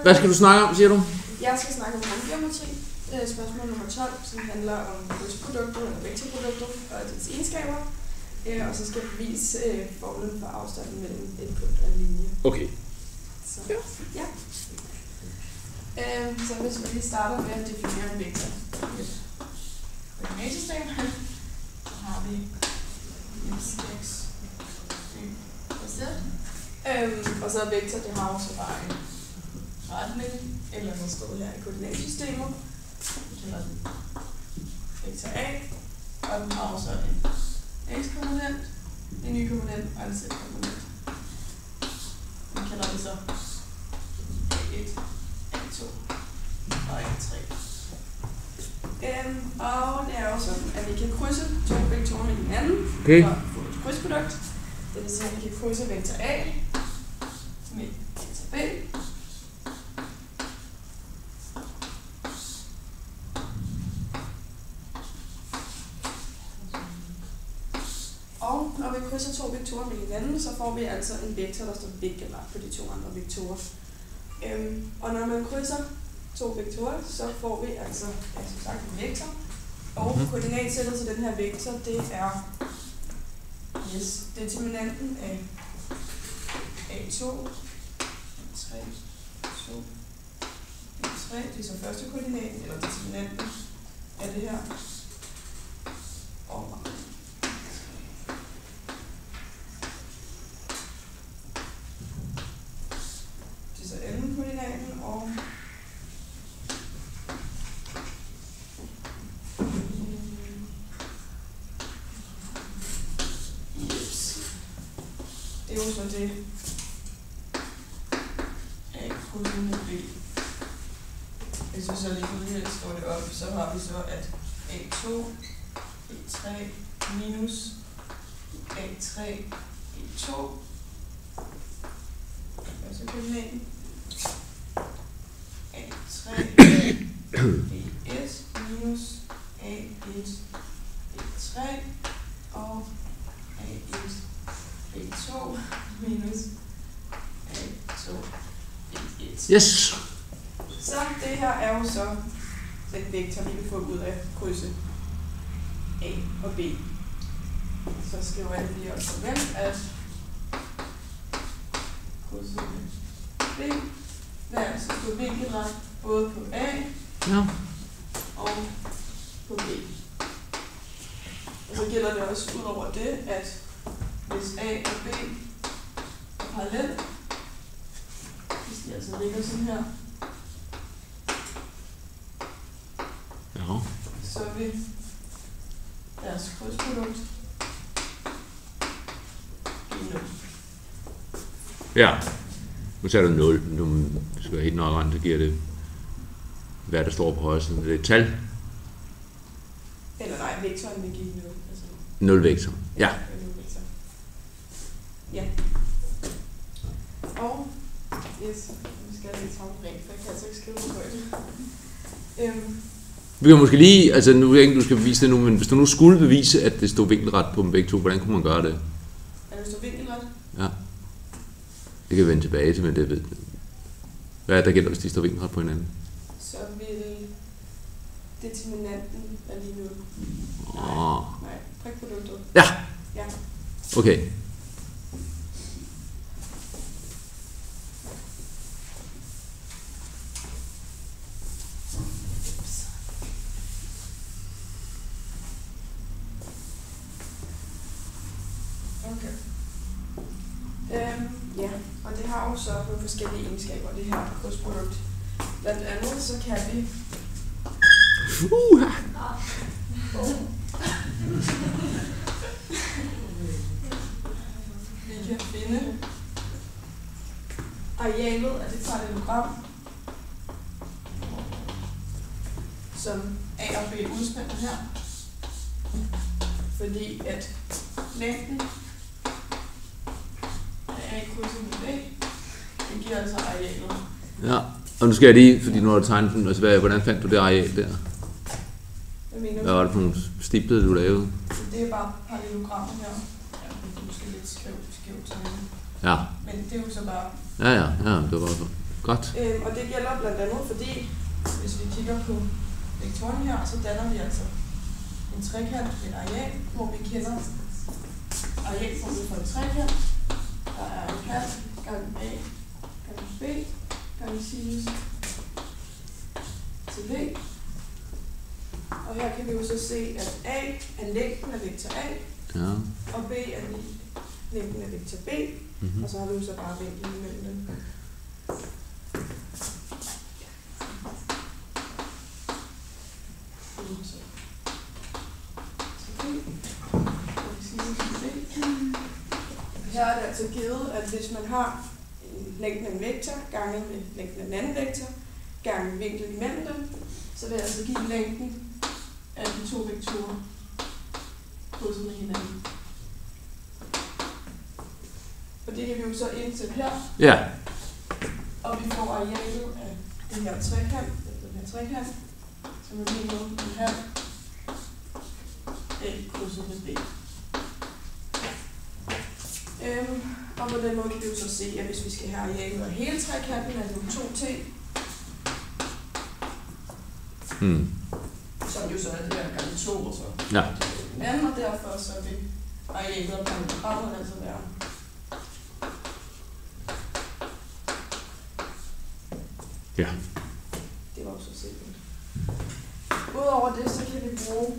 Hvad skal du snakke om, siger du? Jeg skal snakke om håndgeometri. Spørgsmål nummer 12, som handler om krydsprodukter eller vektorprodukter og dets egenskaber. Og så skal jeg bevise formlen for afstanden mellem et punkt og en linje. Okay. Så, ja. Så hvis vi lige starter med at definere en vektor i et koordinatsystem, så har vi x, y og z. Og så er vektor, det har også bare en retning, eller noget sted her i koordinatsystemet. Vi kalder den vektor A, og den har også en x-komponent, en y-komponent og en z-komponent. Vi kalder det så A1, A2 og A3. Og det er jo sådan, at vi kan krydse to vektorer med hinanden for at få et krydsprodukt. Det vil sige, at vi kan krydse vektor A med vektor B. Og når vi krydser to vektorer med hinanden, så får vi altså en vektor, der står vinkelret på de to andre vektorer. Og når man krydser to vektorer, så får vi altså som sagt en vektor. Og koordinatsættet til den her vektor, det er determinanten af A2, A3, 2, A3, det er så første koordinaten, eller determinanten af det her. Og det er så anden koordinaten, og det er jo så det A krydset med B. Hvis vi så lige udhælder står det op, så har vi så, at A2, A3 minus A3, A2, og så koordinaten A3, A1 minus A1, A3 og A1, A2 minus A2, A1. Yes. Så det her er jo så den vektor, vi kan få ud af krydset A og B. Så skriver jeg lige også vel, at krydset B vil altså stå vinkelret både på A og på B. Og så gælder det også ud over det, at hvis A og B er parallelt, hvis de altså ligger sådan her, så vil deres krydsprodukt give 0. Ja. Nu tager du 0. Nu skal jeg helt nøjagtigt, så giver det, hvad der står på højre side. Det er et tal. Eller nej, vektoren vil give 0. Altså 0 vektor. Ja. Ja. Og yes, nu skal jeg lige tage rent, for jeg kan altså ikke skrive på højde. Vi kan måske lige, altså nu ved jeg ikke, du skal bevise det nu, men hvis du nu skulle bevise, at det stod vinkelret på dem begge to, hvordan kunne man gøre det? At det stod vinkelret? Ja. Det kan vi vende tilbage til, men det ved hvad er der gælder, hvis de står vinkelret på hinanden? Så vil determinanten være lige 0. Nej, prikproduktet. Ja. Ja. Okay. Okay. Ja, og det har jo så nogle forskellige egenskaber, det her krydsprodukt. Blandt andet så kan vi vi kan finde arealet af det parallelogram, som A og B udspænder her, fordi at længden af A krydset med B, det giver altså arealet. Ja, og nu skal jeg lige, fordi nu har du tegnet den, altså hvordan fandt du det areal der? Hvad var det for nogle stipler, du lavede? Det er bare parallelogrammet her. Ja, det er måske lidt skævt tegnet. Ja. Men det er jo så bare... Ja, det var godt. Og det gælder blandt andet, fordi hvis vi kigger på vektoren her, så danner vi altså en trekant med et areal, hvor vi kender arealformet for en trekant. Der er en halv gange A gange B gange sinus til V. Og her kan vi jo så se, at A er længden af vektor A, Ja. og B er længden af vektor B, og så har vi jo så bare vinklen imellem dem. Her er det altså givet, at hvis man har længden af en vektor gange med længden af en anden vektor gange vinklen imellem dem, så vil jeg altså give længden af de to vektorer krydset med hinanden. Og det kan vi jo så indsætte her. Ja. Og vi får arealet af den her trekant, som er lige en halv A krydset med B. Og på den måde kan vi jo så se, at hvis vi skal have arealet af hele trekanten, altså 2t, som jo så er det her gange 2, og så Ja. den anden, og derfor så vil arealet af programmet altså være Ja. det var jo så simpelt. Udover det, så kan vi bruge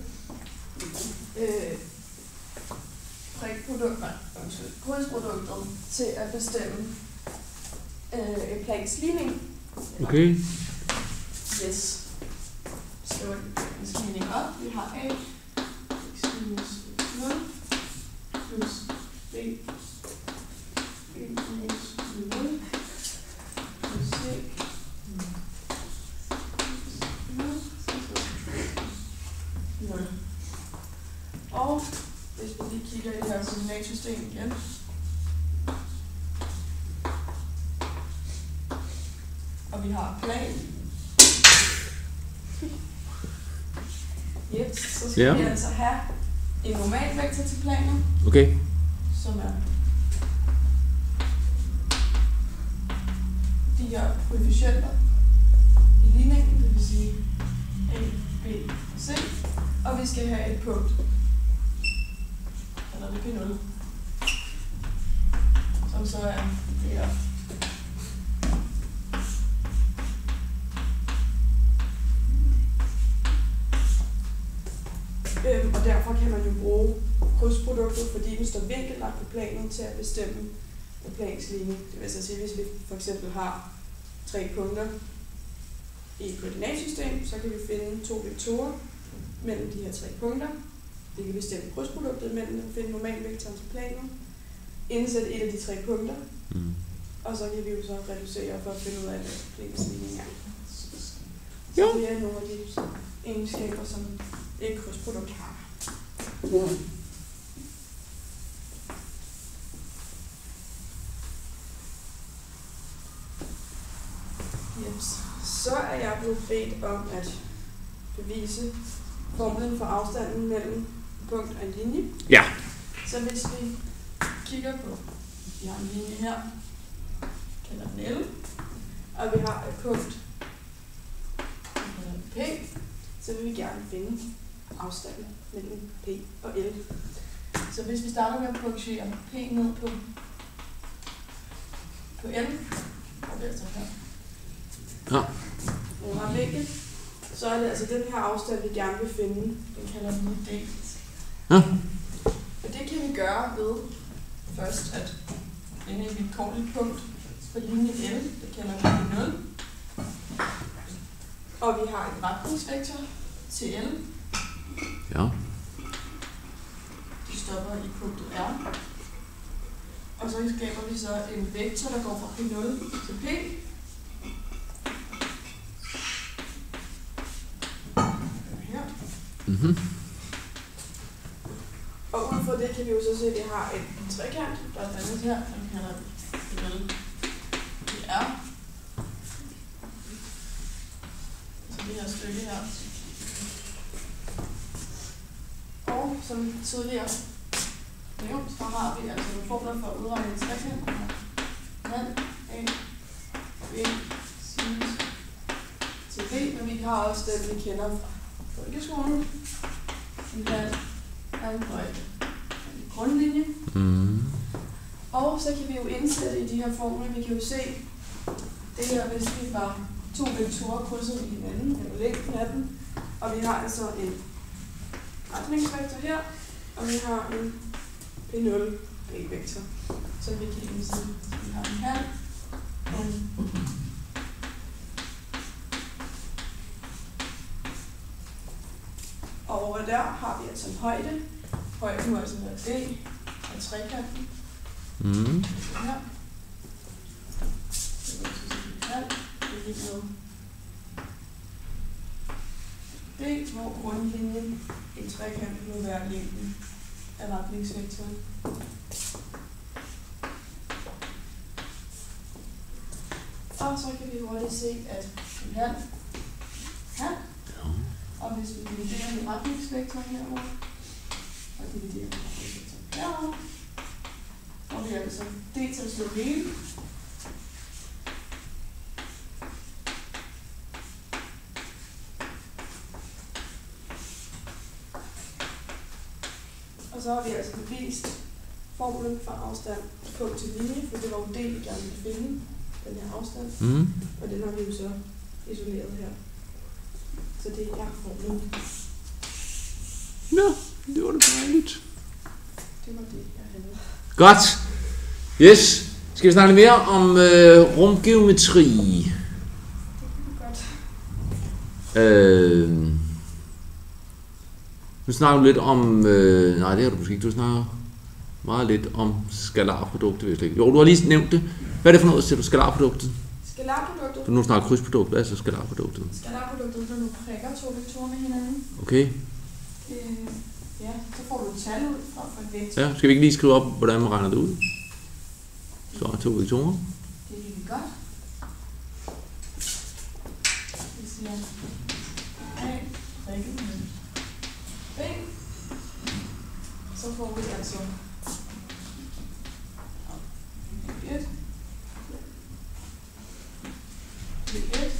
krydsproduktet til at bestemme en plans ligning. Okay. Yes. Skriver en ligning op. Vi har A x minus 0 plus B minus 0 plus C 0. Og hvis vi lige kigger i det her koordinatsystem igen, og vi har plan, yes, så skal vi altså have en normalvektor til planen, Okay. som er de her koefficienter i ligningen, det vil sige A, B og C, og vi skal have et punkt, eller det er P0, som så er det her. Og derfor kan man jo bruge krydsproduktet, fordi den står vinkellagt på planen til at bestemme en plansligning. Det vil sige, hvis vi for eksempel har 3 punkter i et koordinatsystem, så kan vi finde 2 vektorer mellem de her 3 punkter. Det kan bestemme krydsproduktet mellem dem, finde normalvektoren til planen, indsætte et af de 3 punkter, og så kan vi jo så reducere for at finde ud af, hvad plansligningen er. Så det er nogle af de egenskaber, som et krydsprodukt har. Yes. Så er jeg blevet bedt om at bevise formlen for afstanden mellem en punkt og en linje. Ja. Så hvis vi kigger på, vi har en linje her, kalder den L, og vi har et punkt, kalder den P, så vil vi gerne finde afstanden mellem P og L. Så hvis vi starter med at projicere P ned på L, og det er altså her. Ja. Nu har vinkel, så er det altså den her afstand, vi gerne vil finde. Den kalder vi D. Ja. Og det kan vi gøre ved først at finde et vilkårligt punkt på linjen L, det kalder vi 0. Og vi har en retningsvektor til L. Ja. De stopper i punktet R. Og så skaber vi så en vektor, der går fra P0 til P. Her. Og ud fra det kan vi jo så se, at vi har en trekant, der er dannet her, den kalder vi R. Så det her stykke her. Og som tidligere nævnt, så har vi altså nogle formler for at udregne en trekant. halv A, B, sinus til B, men vi har også den, vi kender fra folkeskolen. En halv halvhøjde grundlinje. Og så kan vi jo indsætte i de her formler, vi kan jo se, det her, hvis vi bare to vektorer krydset i hinanden, eller længden af den, og vi har altså en retningsvektor her, og vi har en P0 B-vektor, som vi kan indsætte. Vi har en halv, og over der har vi altså en højde. Højden må altså være D af trekanten. Her. Det er B, hvor grundlinjen i trekanten vil være længden af retningsvektoren. Og så kan vi hurtigt se, at en halv, og hvis vi dividerer med retningsvektoren herovre, og dividerer med retningsvektoren herovre, og vi altså D til at slå hele. Og så har vi altså bevist formlen for afstand punkt til linje, for det var jo D, vi gerne ville finde, den her afstand. Og den har vi jo så isoleret her. Så det er formlen. Nå, det var det dejligt. Det var det, jeg havde. Godt. Yes. Skal vi snakke mere om rumgeometri? Det kan vi godt. Nu snakker du lidt om... nej, det har du måske ikke. Du snakker meget lidt om skalarproduktet. Jo, du har lige nævnt det. Hvad er det for noget, siger du? Skalarproduktet? Skalarproduktet? Du nu snakker krydsprodukt. Hvad er så skalarproduktet? Skalarproduktet, når du prikker to vektorer med hinanden. Okay. Ja, så får du et tal ud fra en vektor. Ja, skal vi ikke lige skrive op, hvordan man regner det ud? Så er to vektorer. Det kan vi godt. Vi siger A, prikket med B. Så får vi altså B1, B1,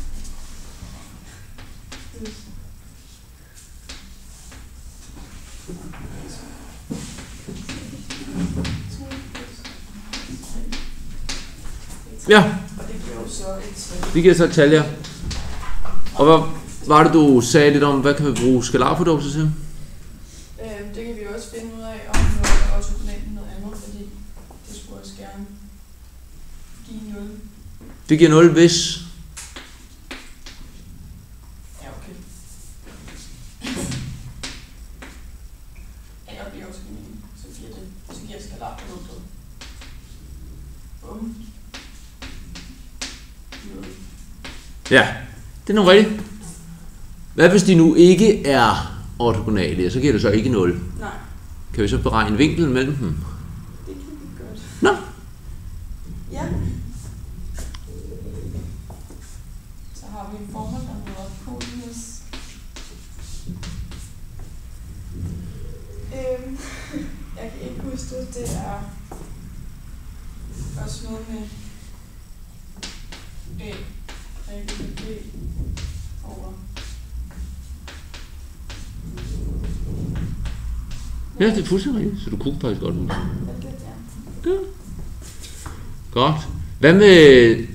Ja. Og det giver jo så et tal. Det giver så et tal, ja. Og hvad var det, du sagde lidt om, hvad kan vi bruge skalarprodukter til? Det kan vi også finde ud af, om noget er ortogonalt med noget andet, fordi det skulle også gerne give 0. Det giver 0, hvis... Ja, okay. A og B er ortogonale, så giver skalarproduktet. Bum. 0. Ja, det er nu rigtigt. Hvad hvis de nu ikke er ortogonale, så giver det så ikke 0? Nej. Kan vi så beregne vinklen mellem dem? Det kan vi godt. Nå. Ja. Så har vi en formel, der hedder cosinus. Jeg kan ikke huske det. Det er også noget med A, prikket med B over. Ja, det er fuldstændig rigtigt, så du kunne faktisk godt huske. Ja. Godt. Hvad med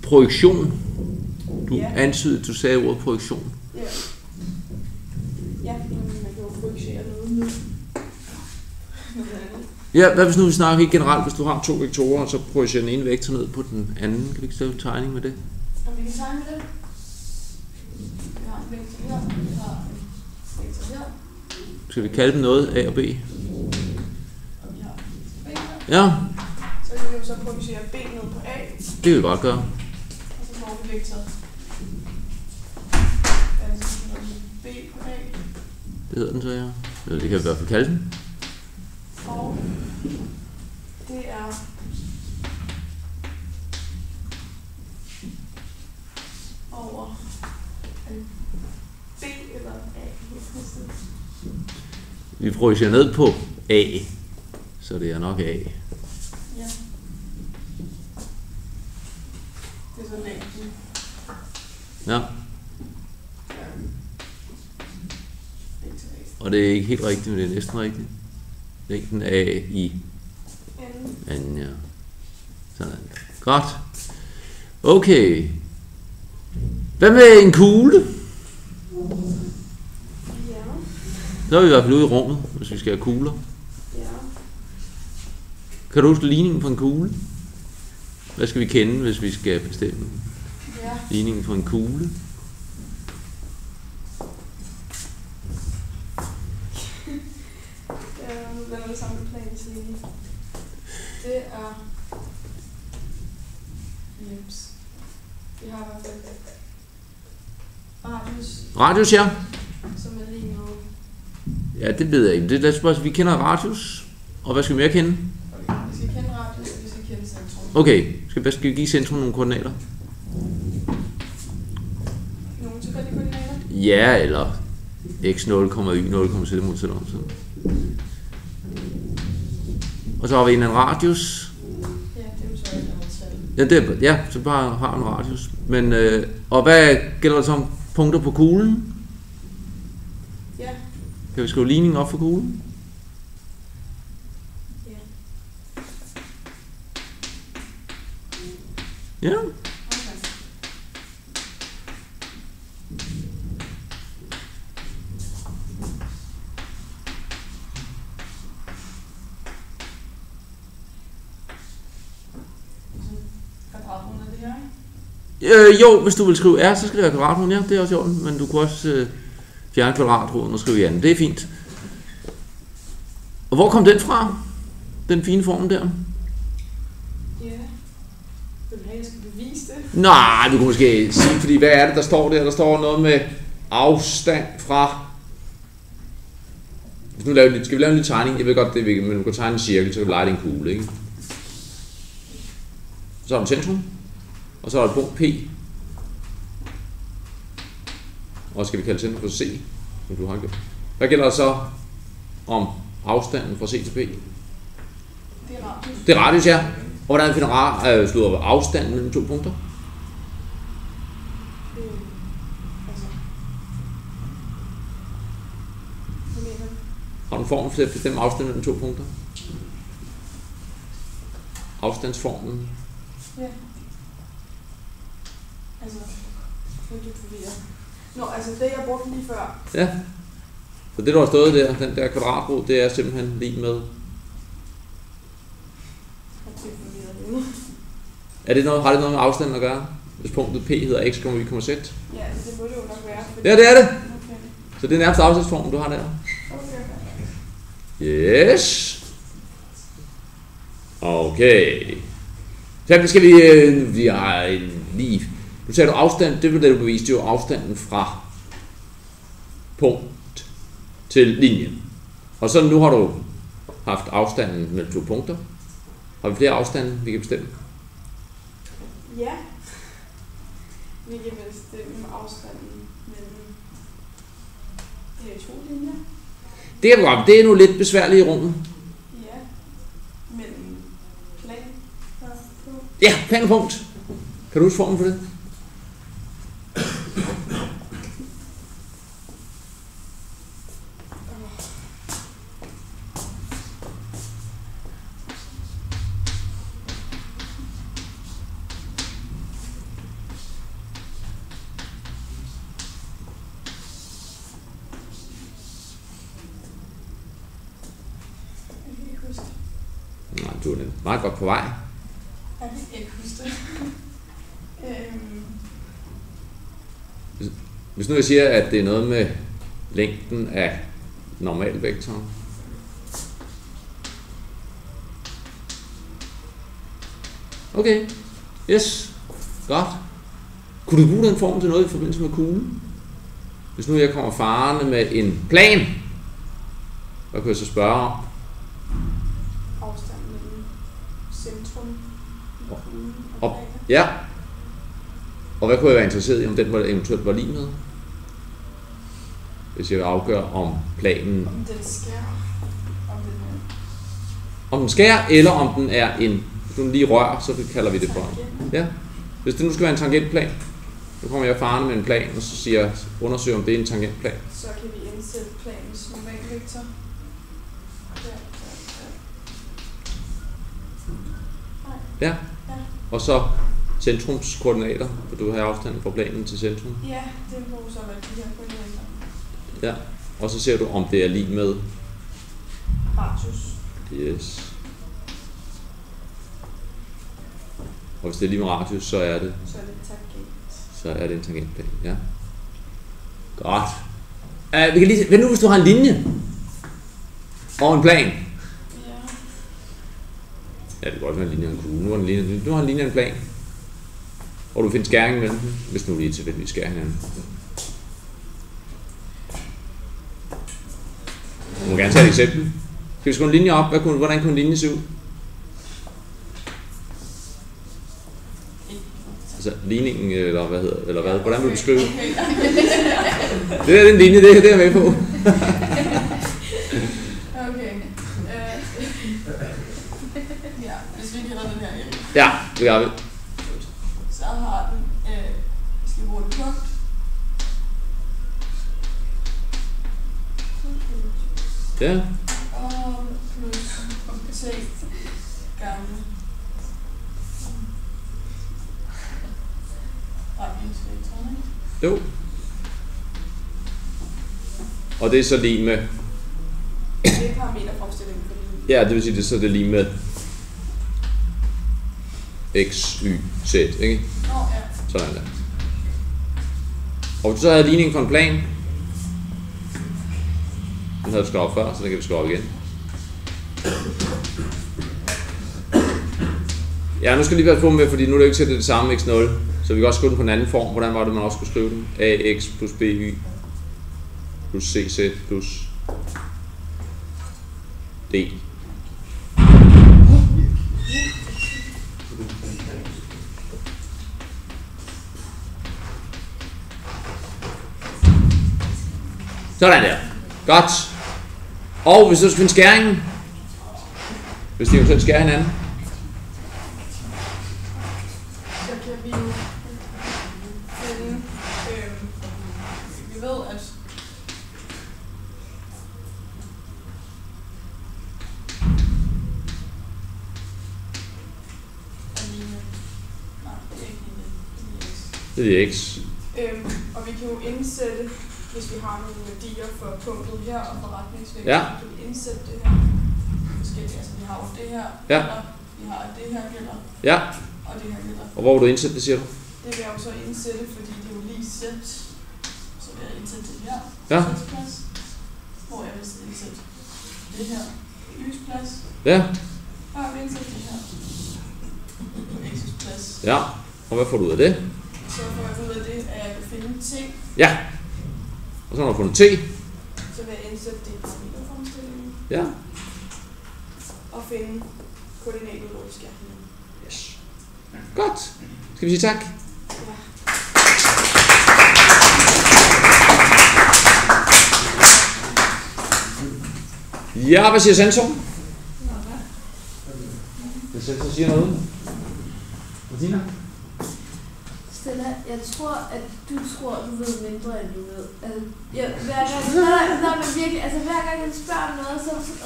projektion? Du antydede, du sagde ordet projektion. Ja. Ja, man kan jo projicere noget nu. Ja, hvad hvis nu vi snakker helt generelt, hvis du har to vektorer, og så projicerer den ene vektor ned på den anden. Kan vi ikke lave en tegning med det? Og vi kan tegne med det. Vi har en vektor her, vi har en vektor her. Skal vi kalde dem noget, A og B? Og vi har B her. Ja. Så kan vi jo så projicere B ned på A. Det kan vi godt gøre. Og så får vi vektor. Altså B på A. Det hedder den så, ja. Eller det kan vi i hvert fald kalde den. Og det er over B eller A. Vi projicerer ned på A, så det er nok A. Ja. Det er så længden. Ja. Og det er ikke helt rigtigt, men det er næsten rigtigt. Længden af i anden, ja. Sådan. Godt. Okay. Hvad med en kugle? Ja. Så er vi i hvert fald ude i rummet, hvis vi skal have kugler. Ja. Kan du huske ligningen på en kugle? Hvad skal vi kende, hvis vi skal bestemme ligningen på en kugle? Den er det samme plans linje. Det er jeps. Vi har i hvert fald radius. Radius, ja. Som er lige nu. Ja, det ved jeg ikke. Det er spørgsmål, vi kender radius. Og hvad skal vi mere kende? Okay, vi skal kende radius, og vi skal kende centrum. Okay, skal vi give centrum nogle koordinater? Nogle tilfældige koordinater? Ja, eller x 0, y 0, z mod sådan. Og så har vi en radius. Ja, det er jo så et tal. Ja, så bare har en radius. Men, og hvad gælder der så om punkter på kuglen? Ja. Kan vi skrive ligningen op for kuglen? Ja. Ja. Jo, hvis du vil skrive R, så skal det være kvadratroden, ja, det er også i orden, men du kan også fjerne kvadratroden og skrive i anden, det er fint. Og hvor kom den fra? Den fine form der? Ja. Vil du have, jeg skal bevise det? Nej, du kan måske sige, fordi hvad er det, der står der? Der står noget med afstand fra... Nu skal vi lave en lille tegning? Jeg ved godt, det er vigtigt, men du kan tegne en cirkel, så kan du lege det en kugle, ikke? Så er der centrum. Og så er der et punkt P. Og skal vi kalde centrum for C, som du har gjort. Hvad gælder der så om afstanden fra C til P? Det er radius. Det er radius, ja. Og hvordan finder afstanden mellem to punkter? Altså. Hvad mener du? Har du en form til at bestemme afstanden mellem to punkter? Afstandsformen? Ja. Altså, det er lidt forvirret. Nå, altså det jeg brugte lige før. Ja. Så det der har stået der, den der kvadratrod, det er simpelthen lige med. Det er forvirret nu. Er det noget, har det noget med afstanden at gøre? Hvis punktet P hedder x, y, z? Ja, altså det må det jo nok være. Ja, det er det. Okay. Så det er nærmest afstandsformen, du har der. Okay. Yes. Okay. Så skal vi har lige... Nu sagde du afstand, det var det du beviste, det var afstanden fra punkt til linjen. Og så nu har du haft afstanden mellem to punkter. Har vi flere afstande, vi kan bestemme? Ja. Vi kan bestemme afstanden mellem to linjer. Det er godt, det er nu lidt besværligt i rummet. Ja. Mellem plan og punkt. Ja, plan og punkt. Kan du huske formen for det? Nej, du er meget godt på vej. Jeg kan ikke huske det. Hvis nu jeg siger, at det er noget med længden af normalvektoren. Okay, yes, godt. Kunne du bruge den form til noget i forbindelse med kuglen? Hvis nu jeg kommer farende med en plan, hvad kan jeg så spørge om? Afstanden mellem centrum og kuglen og Og, planen. ja. Og hvad kunne jeg være interesseret i, om den eventuelt var lige med? Hvis jeg vil afgøre om planen... Om den skærer. Om den skærer, eller om den er en... Hvis den lige rører, så kalder vi det for... Ja. Hvis det nu skal være en tangentplan, så kommer jeg farende med en plan, og så siger jeg, undersøg om det er en tangentplan. Så kan vi indsætte planens normalvektor. Ja. Og så centrumskoordinater, for du har afstanden fra planen til centrum. Ja, det må så være de her koordinater. Ja, og så ser du, om det er lig med radius. Yes. Og hvis det er lige med radius, så er det en tangentplan, ja. Godt. Vi kan lige, hvad nu hvis du har en linje og en plan? Ja, det kan godt være en linje og en kugle. Nu har en linje og en plan. Og du finder skæringen mellem dem, hvis nu lige tilfældigvis skærer hinanden. Du må gerne tage et eksempel. Skal vi skrive en linje op? Hvordan kunne en linje se ud? Altså ligningen, eller hvad hedder, eller hvad? Hvordan vil du beskrive? Det er den linje, det er jeg med på. Okay. Ja, hvis vi kender den her ind. Ja, det gør vi. Så har den, skal vi bruge et punkt. Ja. Og plus 3 gange retningsvektoren, ikke? Jo. Og det er så lige med... Det er parameterfremstillingen for linjen. Ja, det vil sige, det er så det lige med x, y, z, ikke? Ja. Sådan der. Og så havde ligningen for en plan. Den havde vi skrevet op før, så den kan vi skrive op igen. Ja, nu skal jeg lige være på med, fordi nu er det jo ikke til det samme x0. Så vi kan også skrive den på en anden form. Hvordan var det, man også skulle skrive den? ax plus by plus cz plus d. Sådan der. Godt. Og hvis du skal finde skæringen, hvis de eventuelt skærer hinanden, så kan vi jo finde, vi ved, at det er x. Og vi kan jo indsætte, hvis vi har nogle værdier for punktet her og for retningsvektoren, ja. Så kan vi indsætte det her forskelligt. Altså vi har jo det her, ja. Gælder, vi har det her gælder, ja. Og det her gælder. Og hvor vil du indsætte det, siger du? Det vil jeg jo så indsætte, fordi det er jo lige sæt. Så vil jeg indsætte det her, ja. Plads, hvor jeg vil indsætte det her på Y's plads. Ja. Og jeg vil indsætte det her på X's plads. Ja, og hvad får du ud af det? Så får jeg ud af det, at jeg kan finde t. Ja. Og så når du fundet t. Så vil jeg indsætte det i parameterfremstillingen. Ja. Og finde koordinatet, hvor vi skal have. Yes. Godt. Skal vi sige tak? Ja. Ja, hvad siger sensor? Hvad sensor siger noget? Martina? Stella, jeg tror, at du tror, du ved mindre, end du ved. Altså, hver gang, hver gang han spørger om noget, så er det sådan,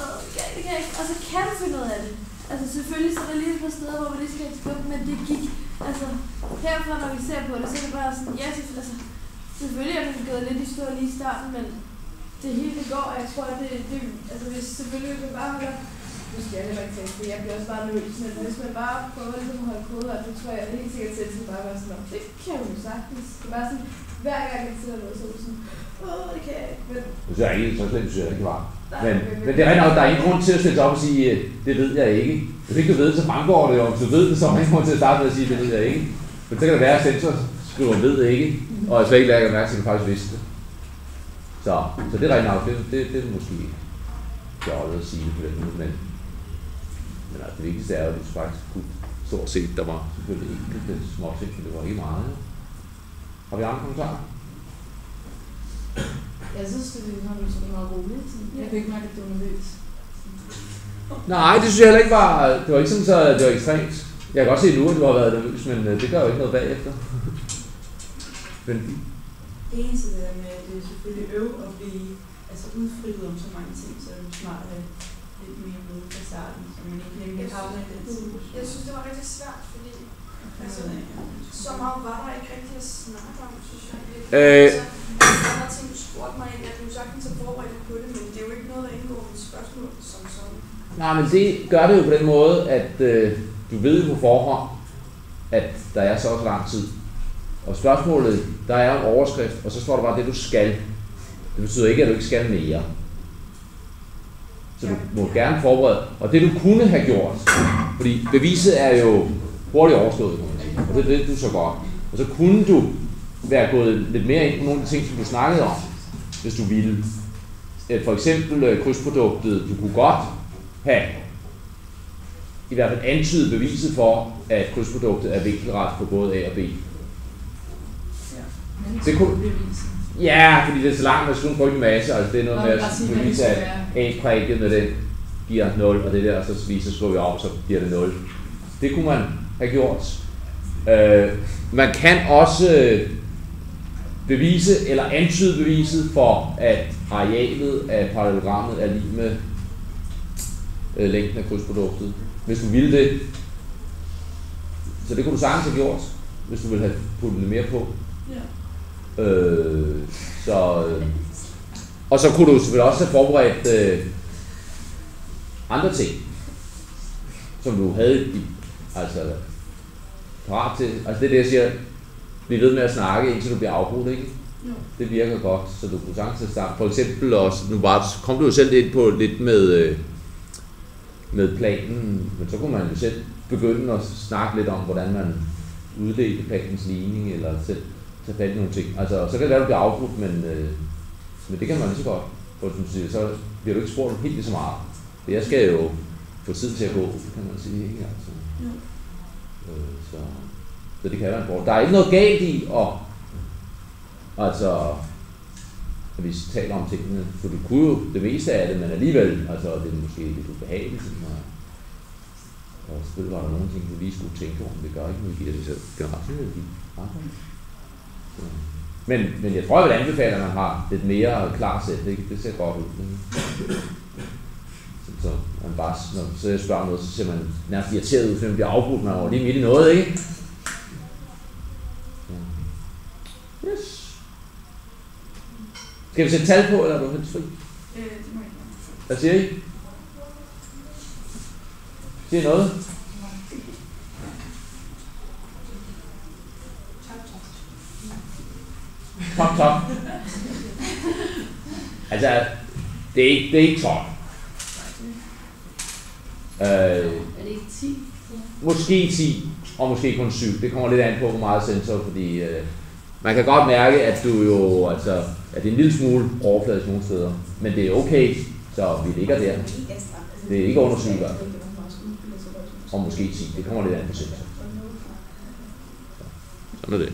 det kan jeg ikke, og så kan du finde noget af det. Altså selvfølgelig så er der lige et par steder, hvor man lige skal skubbe, men det gik, altså herfra når vi ser på det, så er det bare sådan, ja, altså, selvfølgelig er det gået lidt i stå lige i starten, men det hele det går, og jeg tror, at altså hvis selvfølgelig vi bare holder, nu skal jeg heller ikke tænke, for jeg bliver også bare nervøs, men hvis man bare prøver ligesom at holde kode, og det tror jeg helt sikkert til, at bare være sådan, det kan jo sagtens, det er bare sådan, hver gang jeg sidder noget, så er det sådan, det kan jeg ikke, men... Du siger ikke, så slet, du siger ikke var. Men det er rigtig nok, der er ingen grund til at stille op og sige, det ved jeg ikke. Hvis ikke du ved det, så fremgår det jo. Hvis du ved det, så er der ingen grund til at starte med at sige, det ved jeg ikke. Men så kan det være, at sensor skriver, ved det ikke, og jeg slet ikke lærer at mærke til, at du faktisk vidste det. Så det er rigtig nok, det er måske fjollet at sige det på den måde, men altså, det vigtigste er jo, at du faktisk kunne stort set, der var selvfølgelig enkelte små ting, men det var ikke meget. Har vi andre kommentarer? Jeg synes, det er sådan meget roligt. Jeg kan ikke mærke, at det var nervøs. Nej, det synes jeg heller ikke var, det var ikke sådan, så det var ekstremt. Jeg kan godt se nu, at du har været nervøs, men det gør jo ikke noget bagefter. Men Det eneste der med, at det er selvfølgelig at blive udfriet om så mange ting, så er det smart at have lidt mere med fra starten, så man ikke nemlig havner i den situation. Jeg synes, det var rigtig svært, fordi så meget var der ikke rigtig at snakke om, synes jeg. Andre ting, du spurgte mig ind, at du sagtens har forberedt på det, men det er jo ikke noget, der indgår i spørgsmål som sådan. nej, men det gør det jo på den måde, at du ved på forhånd, at der er så lang tid. Og spørgsmålet, der er en overskrift, og så står der bare det, du skal. Det betyder ikke, at du ikke skal mere. Så du må gerne forberede. Og det, du kunne have gjort, fordi beviset er jo hurtigt overstået, kan man sige. Og det ved du så godt. Og så kunne du være gået lidt mere ind på nogle af de ting, som du snakkede om, hvis du ville. For eksempel krydsproduktet, du kunne godt have i hvert fald antydet beviset for, at krydsproduktet er vinkelret på både A og B. Det kunne, ja, fordi det er så langt, at man skulle bruge en masse, altså det er noget med at bevise, at A-prikket med den giver 0, og det der, så viser skriver vi om, så giver det 0. Det kunne man have gjort. Man kan også bevise, eller antyde beviset for, at arealet af parallelogrammet er lige med længden af krydsproduktet, hvis du ville det. Så det kunne du sagtens have gjort, hvis du ville have puttet lidt mere på. Ja. Og så kunne du selvfølgelig også have forberedt andre ting, som du havde parat til. Altså det er det, jeg siger, bliv ved med at snakke, indtil du bliver afbrudt, ikke? Jo. Det virker godt, så du kunne sagtens starte. For eksempel også, nu kom du jo selv ind på lidt med planen, men så kunne man jo selv begynde at snakke lidt om, hvordan man uddelte planens ligning, eller selv tage fat i nogle ting. Altså, så kan det være, at du bliver afbrudt, men det kan man lige så godt. For så bliver du ikke spurgt helt lige så meget. For jeg skal jo få tid til at gå, kan man sige, ikke? Altså. Så det kan være en fordel. Der er ikke noget galt i at vi taler om tingene, for du kunne jo det meste af det, men alligevel, altså det er måske lidt ubehageligt. Og selvfølgelig var der nogle ting, du lige skulle tænke over, men det gør ikke noget, giver det selv. Men jeg tror, jeg vil anbefale, at man har lidt mere klar sæt, ikke? Det ser godt ud. Så man bare, når jeg spørger noget, så ser man nærmest irriteret ud, fordi man bliver afbrudt, man over lige midt i noget, ikke? Yes. Skal vi sætte tal på, eller er du helt fri? Det må jeg ikke. Hvad siger I? Siger I noget? Top. Altså, det er ikke top. Er det ikke 10? Måske 10, og måske kun 7. Det kommer lidt an på, hvor meget sensor, fordi man kan godt mærke, at du jo, altså, at det er en lille smule overfladisk nogle steder, men det er okay, så vi ligger der. Det er ikke under 7 gange. Og måske 10. Det kommer lidt an på sensor. Sådan er det.